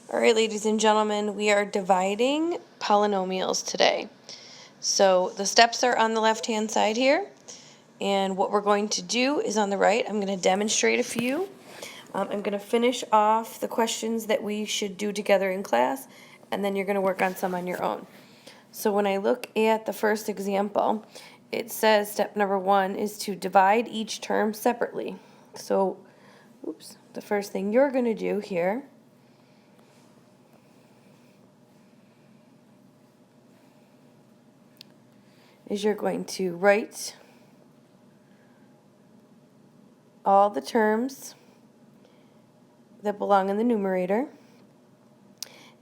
All right, ladies and gentlemen, we are dividing polynomials today. So the steps are on the left-hand side here, and what we're going to do is on the right. I'm going to demonstrate a few. I'm going to finish off the questions that we should do together in class, and then you're going to work on some on your own. So when I look at the first example, it says step number 1 is to divide each term separately. So, the first thing you're going to do here is you're going to write all the terms that belong in the numerator,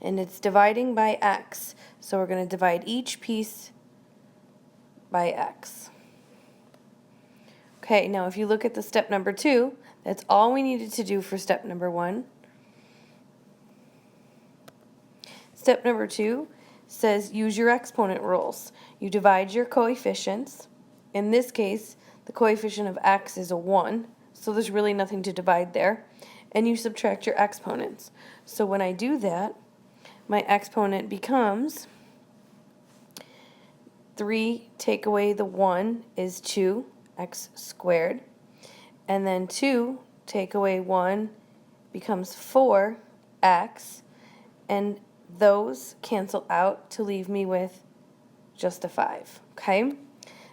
and it's dividing by x. So we're going to divide each piece by x. Okay, now if you look at the step number 2, that's all we needed to do for step number 1. Step number 2 says use your exponent rules. You divide your coefficients. In this case, the coefficient of x is a 1, so there's really nothing to divide there. And you subtract your exponents. So when I do that, my exponent becomes 3 take away the 1 is 2x squared. And then 2 take away 1 becomes 4x. And those cancel out to leave me with just a 5. Okay?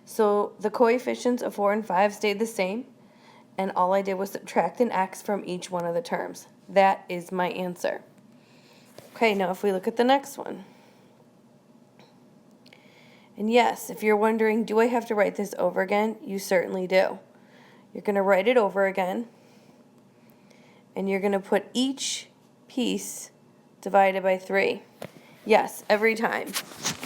So the coefficients of 4 and 5 stayed the same. And all I did was subtract an x from each one of the terms. That is my answer. Okay, now if we look at the next one. And yes, if you're wondering, do I have to write this over again? You certainly do. You're going to write it over again. And you're going to put each piece divided by 3. Yes, every time.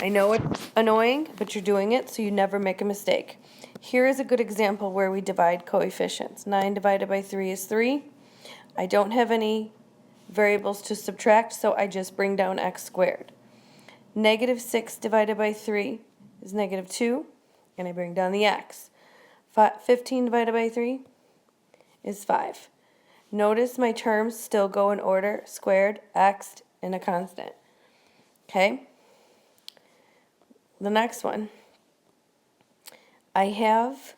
I know it's annoying, but you're doing it so you never make a mistake. Here is a good example where we divide coefficients. 9 divided by 3 is 3. I don't have any variables to subtract, so I just bring down x squared. Negative 6 divided by 3 is negative 2, and I bring down the x. 15 divided by 3 is 5. Notice my terms still go in order: squared, x, and a constant. Okay? The next one. I have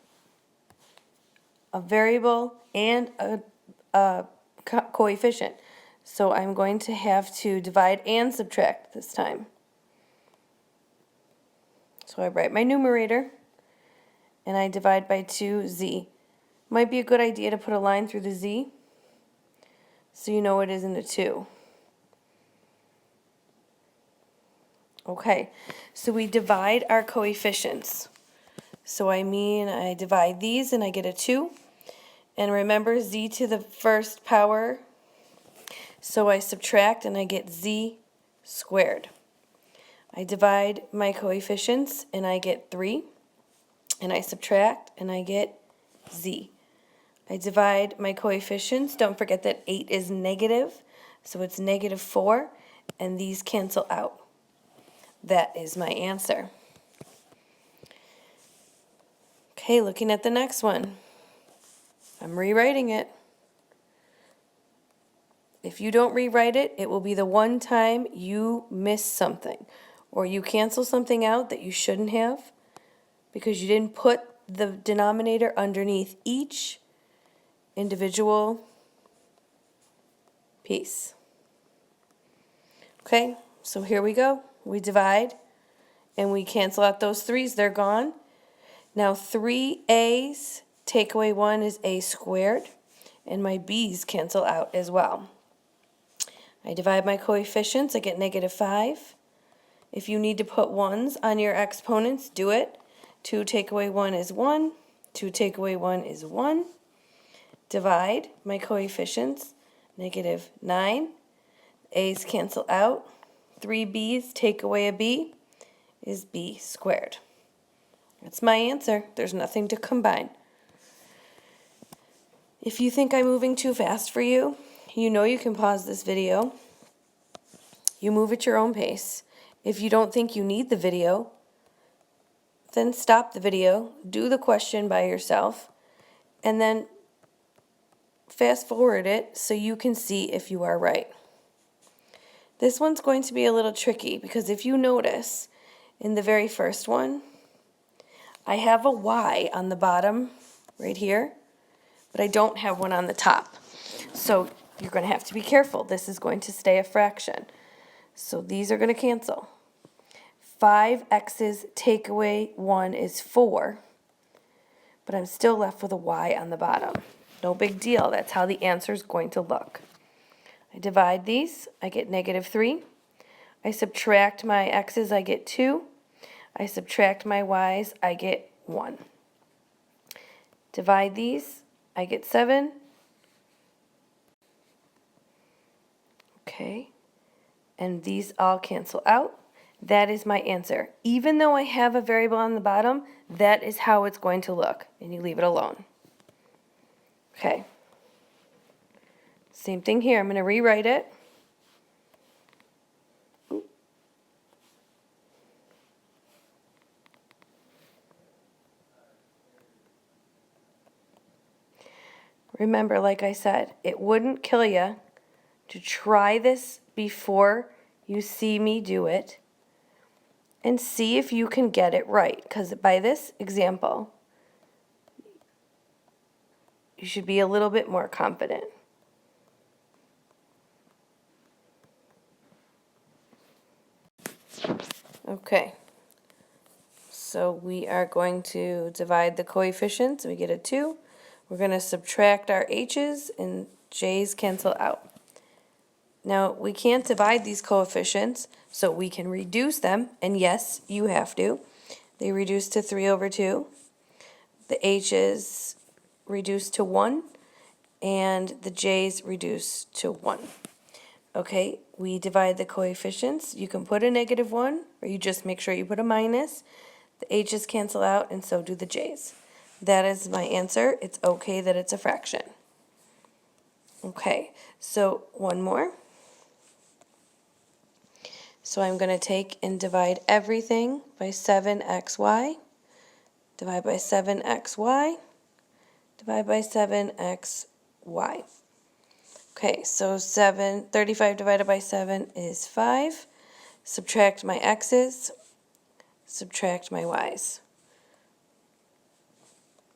a variable and a coefficient. So I'm going to have to divide and subtract this time. So I write my numerator, and I divide by 2z. Might be a good idea to put a line through the z, so you know it isn't a 2. Okay, so we divide our coefficients. So I divide these and I get a 2. And remember, z to the first power, so I subtract and I get z squared. I divide my coefficients and I get 3. And I subtract and I get z. I divide my coefficients. Don't forget that 8 is negative, so it's negative 4, and these cancel out. That is my answer. Okay, looking at the next one. I'm rewriting it. If you don't rewrite it, it will be the one time you miss something, or you cancel something out that you shouldn't have because you didn't put the denominator underneath each individual piece. Okay, so here we go. We divide and we cancel out those 3's. They're gone. Now 3a's take away 1 is a squared, and my b's cancel out as well. I divide my coefficients. I get negative 5. If you need to put 1's on your exponents, do it. 2 take away 1 is 1. 2 take away 1 is 1. Divide my coefficients. Negative 9. A's cancel out. 3b's take away a b is b squared. That's my answer. There's nothing to combine. If you think I'm moving too fast for you, you know you can pause this video. You move at your own pace. If you don't think you need the video, then stop the video, do the question by yourself, and then fast forward it so you can see if you are right. This one's going to be a little tricky because if you notice in the very first one, I have a y on the bottom right here, but I don't have one on the top. So you're going to have to be careful. This is going to stay a fraction. So these are going to cancel. 5x's take away 1 is 4, but I'm still left with a y on the bottom. No big deal. That's how the answer is going to look. I divide these, I get -3. I subtract my x's, I get 2. I subtract my y's, I get 1. Divide these, I get 7. Okay, and these all cancel out. That is my answer. Even though I have a variable on the bottom, that is how it's going to look, and you leave it alone. Okay. Same thing here. I'm going to rewrite it. Remember, like I said, it wouldn't kill you to try this before you see me do it and see if you can get it right. Because by this example, you should be a little bit more confident. Okay, so we are going to divide the coefficients. We get a 2. We're going to subtract our h's, and j's cancel out. Now, we can't divide these coefficients, so we can reduce them, and yes, you have to. They reduce to 3/2. The h's reduce to 1, and the j's reduce to 1. Okay, we divide the coefficients. You can put a -1, or you just make sure you put a minus. The h's cancel out, and so do the j's. That is my answer. It's okay that it's a fraction. Okay, so one more. So I'm going to take and divide everything by 7xy, divide by 7xy, divide by 7xy. Okay, so 35 divided by 7 is 5. Subtract my x's, subtract my y's.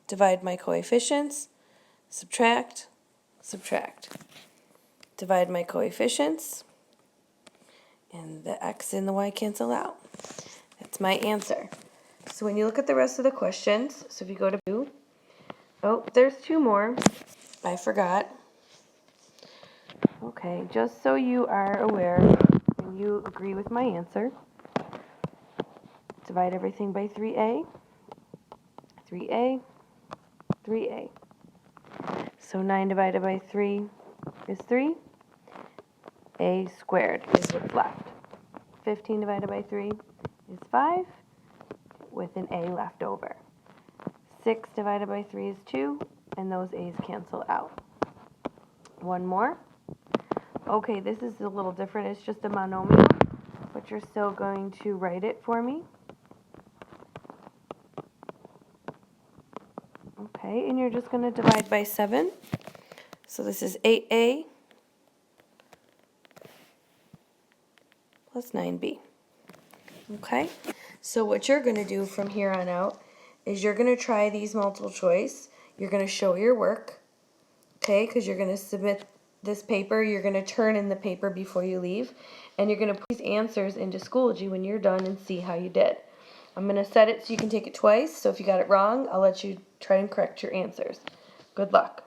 Divide my coefficients, subtract, subtract. Divide my coefficients, and the x and the y cancel out. That's my answer. So when you look at the rest of the questions, so if you go to 2, oh, there's 2 more. I forgot. Okay, just so you are aware and you agree with my answer, divide everything by 3a, 3a, 3a. So 9 divided by 3 is 3. A squared is what's left. 15 divided by 3 is 5, with an a left over. 6 divided by 3 is 2, and those a's cancel out. One more. Okay, this is a little different. It's just a monomial, but you're still going to write it for me. Okay, and you're just going to divide by 7. So this is 8a plus 9b. Okay, so what you're going to do from here on out is you're going to try these multiple choice. You're going to show your work, okay, because you're going to submit this paper. You're going to turn in the paper before you leave, and you're going to put these answers into Schoology when you're done and see how you did. I'm going to set it so you can take it twice, so if you got it wrong, I'll let you try and correct your answers. Good luck.